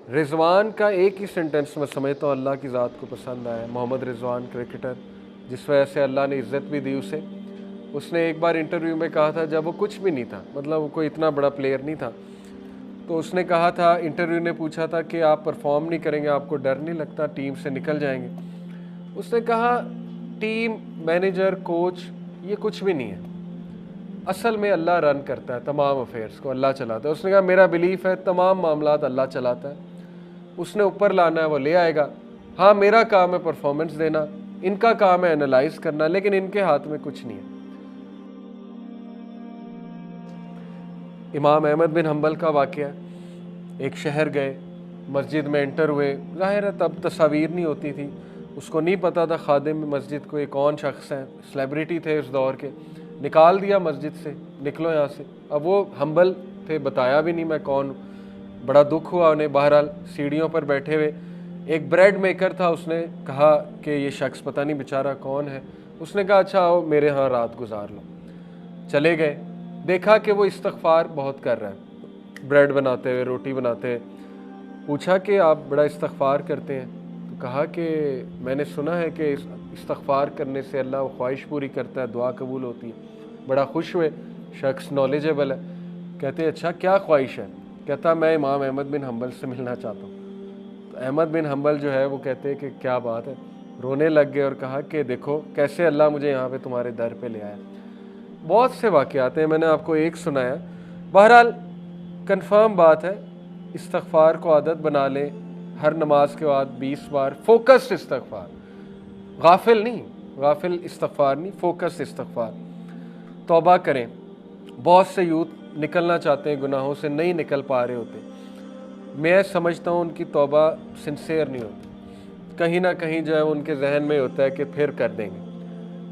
रिजवान का एक ही सेंटेंस में समझता हूँ अल्लाह की ज़ात को पसंद आया। मोहम्मद रिजवान क्रिकेटर, जिस वजह से अल्लाह ने इज़्ज़त भी दी उसे। उसने एक बार इंटरव्यू में कहा था, जब वो कुछ भी नहीं था, मतलब वो कोई इतना बड़ा प्लेयर नहीं था, तो उसने कहा था, इंटरव्यू ने पूछा था कि आप परफॉर्म नहीं करेंगे, आपको डर नहीं लगता टीम से निकल जाएंगे? उसने कहा, टीम, मैनेजर, कोच, ये कुछ भी नहीं है, असल में अल्लाह रन करता है तमाम अफेयर्स को, अल्लाह चलाता है। उसने कहा मेरा बिलीफ है तमाम मामलात अल्लाह चलाता है, उसने ऊपर लाना है, वो ले आएगा। हाँ, मेरा काम है परफॉर्मेंस देना, इनका काम है एनालाइज करना, लेकिन इनके हाथ में कुछ नहीं है। इमाम अहमद बिन हम्बल का वाक़या, एक शहर गए, मस्जिद में एंटर हुए, ज़ाहिर है तब तस्वीर नहीं होती थी, उसको नहीं पता था खादिम मस्जिद को ये कौन शख्स हैं, सेलिब्रिटी थे उस दौर के। निकाल दिया मस्जिद से, निकलो यहाँ से। अब वो हम्बल थे, बताया भी नहीं मैं कौन हूँ। बड़ा दुख हुआ उन्हें। बहरहाल सीढ़ियों पर बैठे हुए एक ब्रेड मेकर था, उसने कहा कि ये शख्स पता नहीं बेचारा कौन है। उसने कहा अच्छा आओ मेरे यहाँ रात गुजार लो। चले गए, देखा कि वो इस्तगफार बहुत कर रहा है, ब्रेड बनाते हुए, रोटी बनाते हुए। पूछा कि आप बड़ा इस्तगफार करते हैं? तो कहा कि मैंने सुना है कि इस्तगफार करने से अल्लाह वो ख्वाहिश पूरी करता है, दुआ कबूल होती है। बड़ा खुश हुए, शख्स नॉलेजेबल है। कहते अच्छा क्या ख्वाहिश है? कहता मैं इमाम अहमद बिन हम्बल से मिलना चाहता हूँ। तो अहमद बिन हम्बल जो है वो कहते हैं कि क्या बात है, रोने लग गए और कहा कि देखो कैसे अल्लाह मुझे यहाँ पे तुम्हारे दर पे ले आया। बहुत से वाक़यात हैं, मैंने आपको एक सुनाया। बहरहाल कंफर्म बात है, इस्तगफार को आदत बना लें, हर नमाज के बाद 20 बार फोकस्ड इस्तगफार, गाफिल नहीं, गाफिल इस्तगफार नहीं, फोकस्ड इस्तगफार। तौबा करें। बहुत से यूथ निकलना चाहते हैं गुनाहों से, नहीं निकल पा रहे होते। मैं समझता हूँ उनकी तौबा सिंसेयर नहीं होती, कहीं ना कहीं जो है उनके जहन में होता है कि फिर कर देंगे।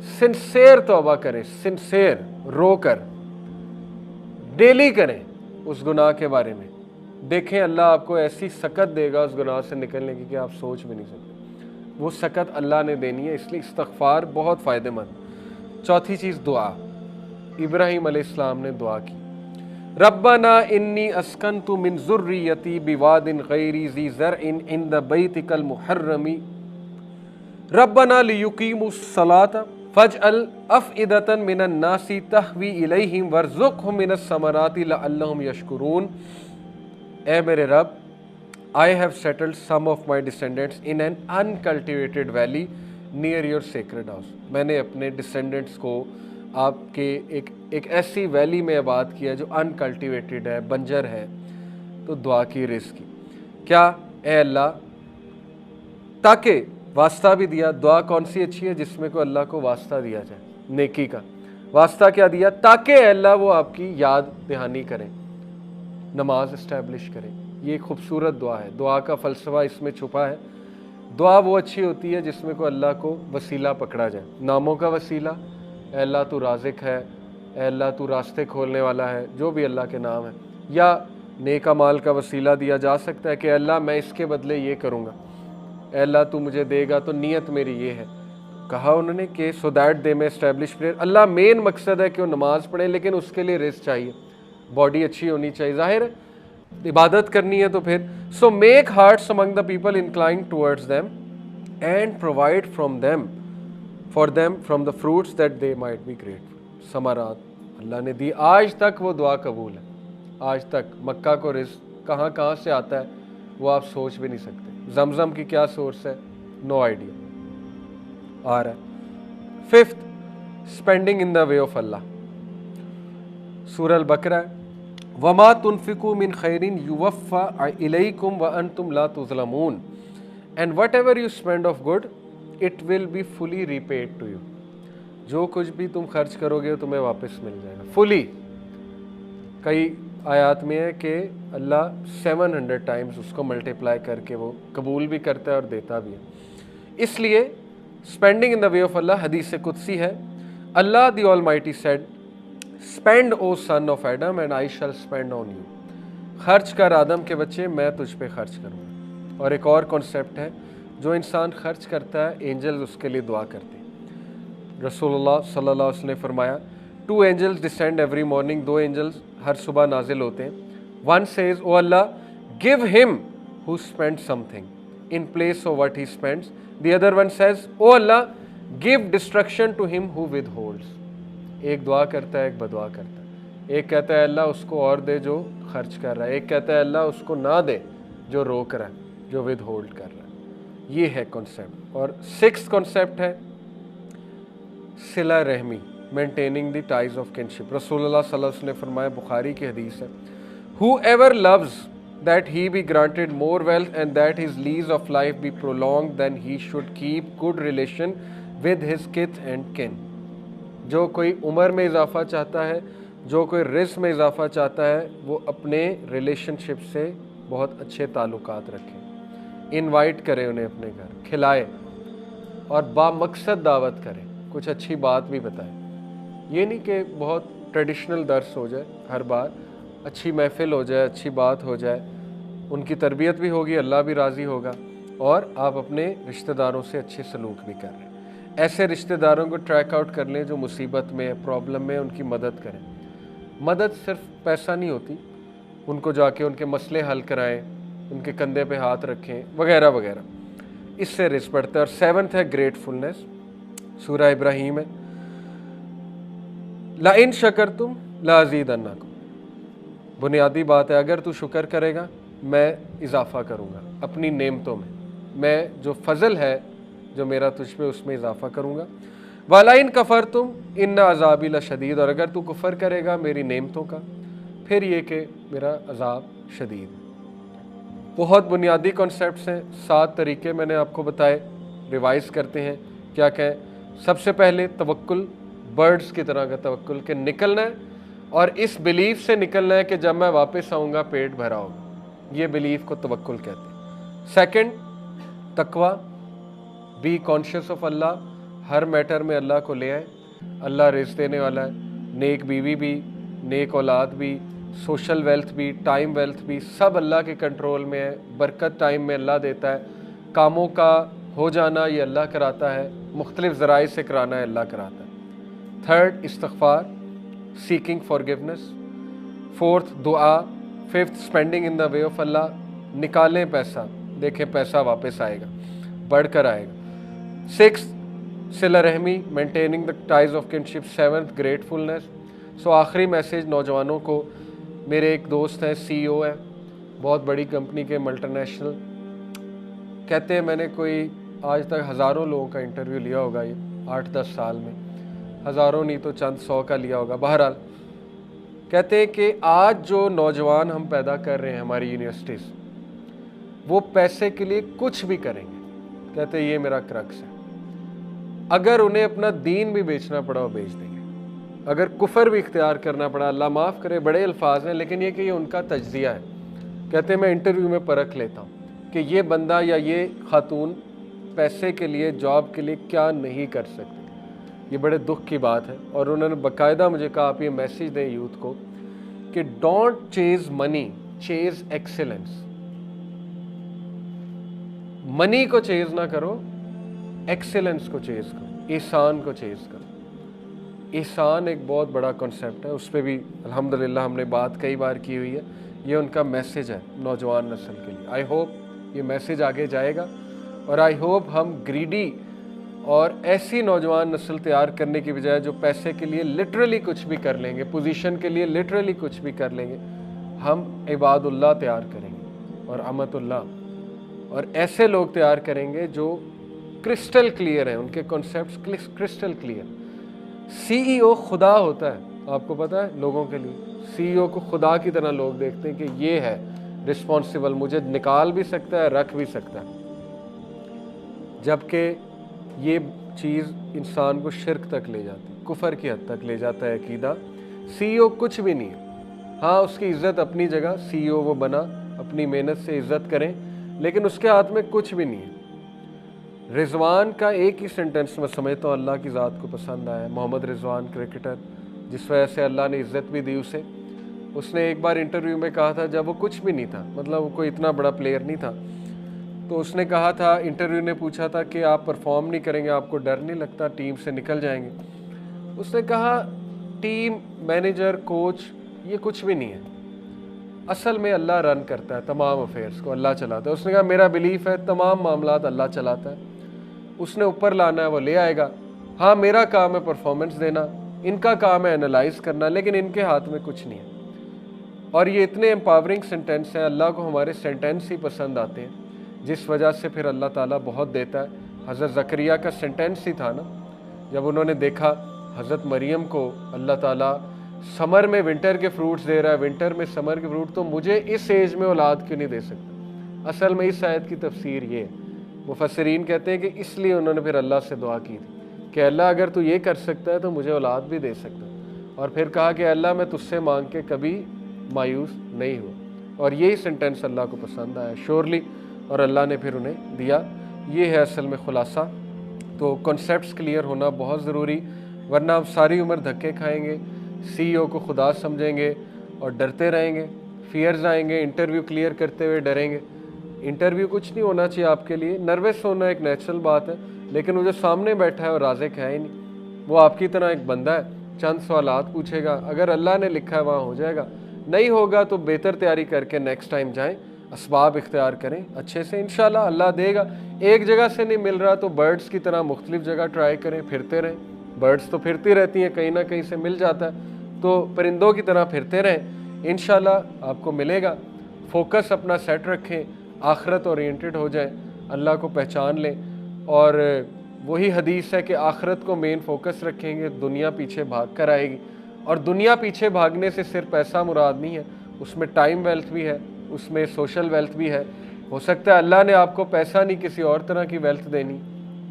सिंसेयर तौबा करें, सिंसेयर, रो कर, डेली करें उस गुनाह के बारे में। देखें अल्लाह आपको ऐसी सकत देगा उस गुनाह से निकलने की कि आप सोच भी नहीं सकते। वो सकत अल्लाह ने देनी है, इसलिए इस्तगफार बहुत फ़ायदेमंद। चौथी चीज़ दुआ। इब्राहीम अलैहिस्सलाम ने दुआ की, रब्बना इन्नी अस्कनतु मिन ज़ुर्रियती बिवादिन गैरी ज़ी ज़रइन इंद बैतिकल मुहर्रमी रब्बना लियुकीमुस सलाता फजअल अफ़इदतन मिनन नासी तहवी इलैहिम वर्ज़ुक़हुम मिनस समराति लअल्लहुम यशकुरून। ए मेरे रब, I have settled some of my descendants in an uncultivated valley near your sacred house। मैंने अपने डिसेंडेंट्स को आपके एक ऐसी वैली में आबाद किया जो अनकल्टिवेटेड है, बंजर है। तो दुआ की, रिज़्क़ की। क्या? ए अल्लाह, ताकि वास्ता भी दिया। दुआ कौन सी अच्छी है? जिसमें को अल्लाह को वास्ता दिया जाए, नेकी का वास्ता। क्या दिया? ताकि अल्लाह वो आपकी याद दहानी करें, नमाज इस्टेब्लिश करें। ये खूबसूरत दुआ है, दुआ का फ़लसफ़ा इसमें छुपा है। दुआ वो अच्छी होती है जिसमें को अल्लाह को वसीला पकड़ा जाए, नामों का वसीला, ए अल्लाह तू राज़िक है, ए अल्लाह तू रास्ते खोलने वाला है, जो भी अल्लाह के नाम है। या नेक माल का वसीला दिया जा सकता है कि अल्लाह मैं इसके बदले ये करूँगा, ए अल्लाह तू मुझे देगा तो नीयत मेरी ये है। कहा उन्होंने कि सो दैट दे में एस्टैब्लिश प्रेयर। अल्लाह मेन मकसद है कि वो नमाज़ पढ़े, लेकिन उसके लिए रिज़्क़ चाहिए, बॉडी अच्छी होनी चाहिए। ज़ाहिर है इबादत करनी है तो फिर so make hearts among the people incline towards them and provide from them for them from the fruits that they might be grateful. समारात अल्लाह ने दी। आज तक वो दुआ कबूल है, आज तक। मक्का को रिज़्क़ कहाँ कहाँ से आता है वो आप सोच भी नहीं सकते। जमजम की क्या सोर्स है, नो आइडिया आ रहा है। Fifth, spending in the way of Allah. सूरह अल बकरा, वमा तुनफिकू मिन खैरिन युवफ़ा इलैकुम व अंतुम ला तुज़लमून and whatever you spend of good it will be fully repaid to you. जो कुछ भी तुम खर्च करोगे तुम्हें वापस मिल जाएगा फुली। कई आयात में है कि अल्लाह 700 टाइम्स उसको मल्टीप्लाई करके वो कबूल भी करता है और देता भी है। इसलिए spending in the way of Allah हदीस कुदसी है। Allah the almighty said, spend O son of Adam and I shall spend on you. खर्च कर आदम के बच्चे, मैं तुझ पे खर्च करूँगा। और एक और कॉन्सेप्ट है, जो इंसान खर्च करता है एंजल्स उसके लिए दुआ करते हैं। रसूलुल्लाह सल्लल्लाहु अलैहि वसल्लम ने फरमाया, 2 angels descend every morning. 2 angels हर सुबह नाजिल होते हैं। One says, O Allah give him who spends something in place of what he spends. The other one says, O Allah, give destruction to him who withholds. एक दुआ करता है, एक बदुआ करता है। एक कहता है अल्लाह उसको और दे जो खर्च कर रहा है, एक कहता है अल्लाह उसको ना दे जो रोक रहा है, जो विदहोल्ड कर रहा है। ये है कॉन्सेप्ट। और 6th कॉन्सेप्ट है सिला रहमी, maintaining the ties of kinship. रसूलुल्लाह सल्लल्लाहु अलैहि वसल्लम ने फरमाया, बुखारी की हदीस है, whoever loves that he be granted more wealth and that his lease of life be prolonged, then he should keep good relation with his kith and kin. जो कोई उम्र में इजाफा चाहता है, जो कोई रिस्क में इजाफा चाहता है, वो अपने रिलेशनशिप से बहुत अच्छे ताल्लुकात रखें, इनवाइट करें उन्हें अपने घर, खिलाए और बामकसद दावत करें, कुछ अच्छी बात भी बताएं। ये नहीं कि बहुत ट्रेडिशनल दर्स हो जाए, हर बार अच्छी महफिल हो जाए, अच्छी बात हो जाए, उनकी तरबियत भी होगी, अल्लाह भी राज़ी होगा और आप अपने रिश्तेदारों से अच्छे सलूक भी कर रहे हैं। ऐसे रिश्तेदारों को ट्रैक आउट कर लें जो मुसीबत में, प्रॉब्लम में, उनकी मदद करें। मदद सिर्फ पैसा नहीं होती, उनको जाके उनके मसले हल कराएं, उनके कंधे पे हाथ रखें वगैरह वगैरह, इससे रिस्क बढ़ता है। और 7th है ग्रेटफुलनेस, सूरह इब्राहीम है, ला इन शकरतुम ला अज़ीदन्नकुम। बुनियादी बात है, अगर तू शुक्र करेगा मैं इजाफ़ा करूँगा अपनी नेमतों में, मैं जो फ़ज़ल है जो मेरा तुझ पे उसमें इजाफ़ा करूँगा। वाला इन कफ़र तुम इन्ना अज़ाबी लशदीद, और अगर तू कुफ़र करेगा मेरी नेमतों का, फिर ये कि मेरा अज़ाब शदीद। बहुत बुनियादी कॉन्सेप्ट्स हैं, 7 तरीके मैंने आपको बताए, रिवाइज़ करते हैं क्या कहें। सबसे पहले तवक्कुल, बर्ड्स की तरह का तवक्कुल के निकलना है और इस बिलीफ से निकलना है कि जब मैं वापस आऊँगा पेट भरा होगा, ये बिलीफ को तवक्कुल कहते हैं। सेकंड, तकवा, be conscious of Allah, her matter में अल्लाह को ले आए, अल्लाह रिज़्क़ देने वाला है, नेक बीवी भी, नेक औलाद भी, सोशल वेल्थ भी, टाइम वेल्थ भी, सब अल्लाह के कंट्रोल में है। बरकत टाइम में अल्लाह देता है, कामों का हो जाना ये अल्लाह कराता है, मुख्तलिफ ज़राए से कराना है अल्लाह कराता है। थर्ड, इस्तिग़फ़ार, सीकिंग फॉरगिवनेस। फोर्थ, दुआ। Fifth, spending in the way of Allah, निकालें पैसा, देखें पैसा वापस आएगा, बढ़कर आएगा। सिक्स्थ, सिला रहमी, maintaining the ties of kinship. Seventh, gratefulness. So आखिरी मैसेज नौजवानों को, मेरे एक दोस्त हैं, CEO है बहुत बड़ी कंपनी के, मल्टीनेशनल, कहते हैं मैंने कोई आज तक हज़ारों लोगों का इंटरव्यू लिया होगा, ये 8-10 साल में, हज़ारों नहीं तो चंद 100 का लिया होगा। बहरहाल कहते हैं कि आज जो नौजवान हम पैदा कर रहे हैं हमारी यूनिवर्सिटीज़, वो पैसे के लिए कुछ भी करेंगे। कहते हैं ये मेरा क्रक्स है, अगर उन्हें अपना दीन भी बेचना पड़ा वो बेच देंगे, अगर कुफर भी इख्तियार करना पड़ा, अल्लाह माफ़ करे बड़े अल्फाज हैं, लेकिन ये कि ये उनका तज्ज़िया है। कहते हैं मैं इंटरव्यू में परख लेता हूँ कि ये बंदा या ये खातून पैसे के लिए, जॉब के लिए क्या नहीं कर सकते। ये बड़े दुख की बात है। और उन्होंने बाकायदा मुझे कहा आप ये मैसेज दें यूथ को कि don't chase money, chase excellence. Money को चेज ना करो, एक्सीलेंस को चेज करो, एहसान को चेज करो। एहसान एक बहुत बड़ा कॉन्सेप्ट है, उस पर भी अल्हम्दुलिल्लाह हमने बात कई बार की हुई है। ये उनका मैसेज है नौजवान नस्ल के लिए। आई होप ये मैसेज आगे जाएगा और आई होप हम ग्रीडी और ऐसी नौजवान नस्ल तैयार करने की बजाय जो पैसे के लिए लिटरली कुछ भी कर लेंगे, पोजीशन के लिए लिटरली कुछ भी कर लेंगे, हम इबादुल्लाह तैयार करेंगे और अमतुल्लाह, और ऐसे लोग तैयार करेंगे जो क्रिस्टल क्लियर हैं, उनके कॉन्सेप्ट्स क्रिस्टल क्लियर। CEO खुदा होता है, आपको पता है, लोगों के लिए CEO को खुदा की तरह लोग देखते हैं कि ये है रिस्पॉन्सिबल, मुझे निकाल भी सकता है, रख भी सकता है, जबकि ये चीज़ इंसान को शिर्क तक ले जाती है, कुफर की हद तक ले जाता है अकीदा। CEO कुछ भी नहीं है, हाँ उसकी इज़्ज़त अपनी जगह, CEO वो बना, अपनी मेहनत से इज़्ज़त करें, लेकिन उसके हाथ में कुछ भी नहीं है। रिजवान का एक ही सेंटेंस में समझता हूँ अल्लाह की ज़ात को पसंद आया। मोहम्मद रिजवान क्रिकेटर, जिस वजह से अल्लाह ने इज़्ज़त भी दी उसे, उसने एक बार इंटरव्यू में कहा था, जब वो कुछ भी नहीं था, मतलब वो कोई इतना बड़ा प्लेयर नहीं था, तो उसने कहा था, इंटरव्यू ने पूछा था कि आप परफॉर्म नहीं करेंगे, आपको डर नहीं लगता टीम से निकल जाएंगे? उसने कहा टीम, मैनेजर, कोच ये कुछ भी नहीं है, असल में अल्लाह रन करता है तमाम अफेयर्स को, अल्लाह चलाता है। उसने कहा मेरा बिलीफ है तमाम मामलात अल्लाह चलाता है, उसने ऊपर लाना है वो ले आएगा। हाँ मेरा काम है परफॉर्मेंस देना, इनका काम है एनालाइज करना, लेकिन इनके हाथ में कुछ नहीं है। और ये इतने एम्पावरिंग सेंटेंस हैं, अल्लाह को हमारे सेंटेंस ही पसंद आते हैं, जिस वजह से फिर अल्लाह ताला बहुत देता है। हज़रत ज़करिया का सेंटेंस ही था ना, जब उन्होंने देखा हज़रत मरियम को अल्लाह ताला समर में विंटर के फ्रूट्स दे रहा है, विंटर में समर के फ्रूट, तो मुझे इस एज में औलाद क्यों नहीं दे सकता। असल में इस आयत की तफसीर ये है, मुफस्सिरीन कहते हैं कि इसलिए उन्होंने फिर अल्लाह से दुआ की थी कि अल्लाह अगर तू ये कर सकता है तो मुझे औलाद भी दे सकता। और फिर कहा कि अल्लाह मैं तुझसे मांग के कभी मायूस नहीं हुआ। और यही सेंटेंस अल्लाह को पसंद आया श्योरली, और अल्लाह ने फिर उन्हें दिया। ये है असल में खुलासा। तो कॉन्सेप्ट्स क्लियर होना बहुत ज़रूरी, वरना हम सारी उम्र धक्के खाएंगे, सीईओ को खुदा समझेंगे और डरते रहेंगे, फियर्स आएंगे, इंटरव्यू क्लियर करते हुए डरेंगे। इंटरव्यू कुछ नहीं होना चाहिए आपके लिए, नर्वस होना एक नेचुरल बात है, लेकिन वो जो सामने बैठा है वो राज़िक है ही नहीं, वो आपकी तरह एक बंदा है, चंद सवालात पूछेगा, अगर अल्लाह ने लिखा है वहाँ हो जाएगा, नहीं होगा तो बेहतर तैयारी करके नेक्स्ट टाइम जाएं, असबाब इख्तियार करें अच्छे से, इंशाल्लाह अल्लाह देगा। एक जगह से नहीं मिल रहा तो बर्ड्स की तरह मुख्तलिफ जगह ट्राई करें, फिरते रहें, बर्ड्स तो फिरती रहती हैं, कहीं ना कहीं से मिल जाता है, तो परिंदों की तरह फिरते रहें, इंशाल्लाह आपको मिलेगा। फोकस अपना सेट रखें, आखरत ओरिएंटेड हो जाएं, अल्लाह को पहचान लें, और वही हदीस है कि आखरत को मेन फोकस रखेंगे, दुनिया पीछे भाग कर आएगी। और दुनिया पीछे भागने से सिर्फ पैसा मुराद नहीं है, उसमें टाइम वेल्थ भी है, उसमें सोशल वेल्थ भी है। हो सकता है अल्लाह ने आपको पैसा नहीं किसी और तरह की वेल्थ देनी,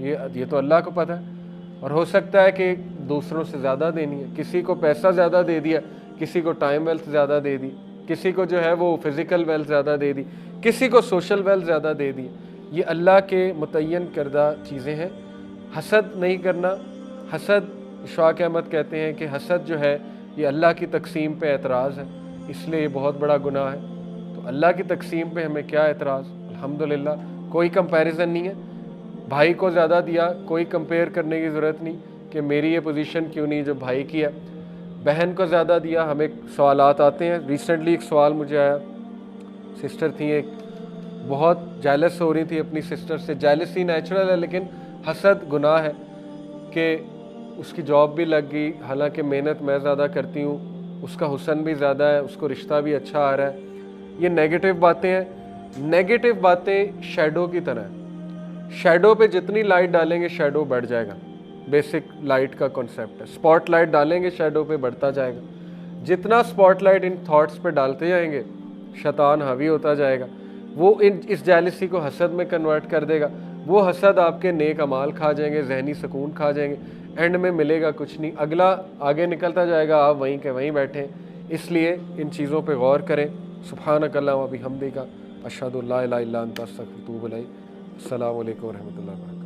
ये तो अल्लाह को पता है, और हो सकता है कि दूसरों से ज़्यादा देनी है, किसी को पैसा ज़्यादा दे दिया, किसी को टाइम वेल्थ ज़्यादा दे दी, किसी को जो है वो फिज़िकल वेल्थ ज़्यादा दे दी, किसी को सोशल वेल्थ ज़्यादा दे दी। ये अल्लाह के मुतय्यन करदा चीज़ें हैं। हसद नहीं करना, हसद इशफाक अहमद कहते हैं कि हसद जो है ये अल्लाह की तकसीम पे एतराज़ है, इसलिए ये बहुत बड़ा गुनाह है। तो अल्लाह की तकसीम पे हमें क्या एतराज़, अल्हम्दुलिल्लाह कोई कंपैरिजन नहीं है। भाई को ज़्यादा दिया, कोई कंपेयर करने की ज़रूरत नहीं कि मेरी ये पोजीशन क्यों नहीं जो भाई की है। बहन को ज़्यादा दिया, हमें सवालात आते हैं। रिसेंटली एक सवाल मुझे आया, सिस्टर थी एक, बहुत जेलस हो रही थी अपनी सिस्टर से। जेलसी नेचुरल है, लेकिन हसद गुनाह है कि उसकी जॉब भी लग गई, हालांकि मेहनत मैं ज़्यादा करती हूँ, उसका हुस्न भी ज़्यादा है, उसको रिश्ता भी अच्छा आ रहा है। ये नेगेटिव बातें हैं। नेगेटिव बातें शैडो की तरह है, शैडो पे जितनी लाइट डालेंगे शैडो बढ़ जाएगा। बेसिक लाइट का कॉन्सेप्ट है, स्पॉटलाइट डालेंगे शैडो पे बढ़ता जाएगा। जितना स्पॉटलाइट इन थॉट्स पे डालते जाएंगे शैतान हावी होता जाएगा, वो इस जेलसी को हसद में कन्वर्ट कर देगा। वो हसद आपके नेक अमाल खा जाएंगे, जहनी सुकून खा जाएंगे, एंड में मिलेगा कुछ नहीं, अगला आगे निकलता जाएगा, आप वहीं के वहीं बैठे। इसलिए इन चीज़ों पे गौर करें। सुब्हानक अल्लाहुम्मा व बिहम्दिका अशहदु अल्ला इलाहा इल्ला अंता अस्तगफिरुका व अतूबु इलैक। अस्सलामु अलैकुम व रहमतुल्लाहि व बरकातुहू।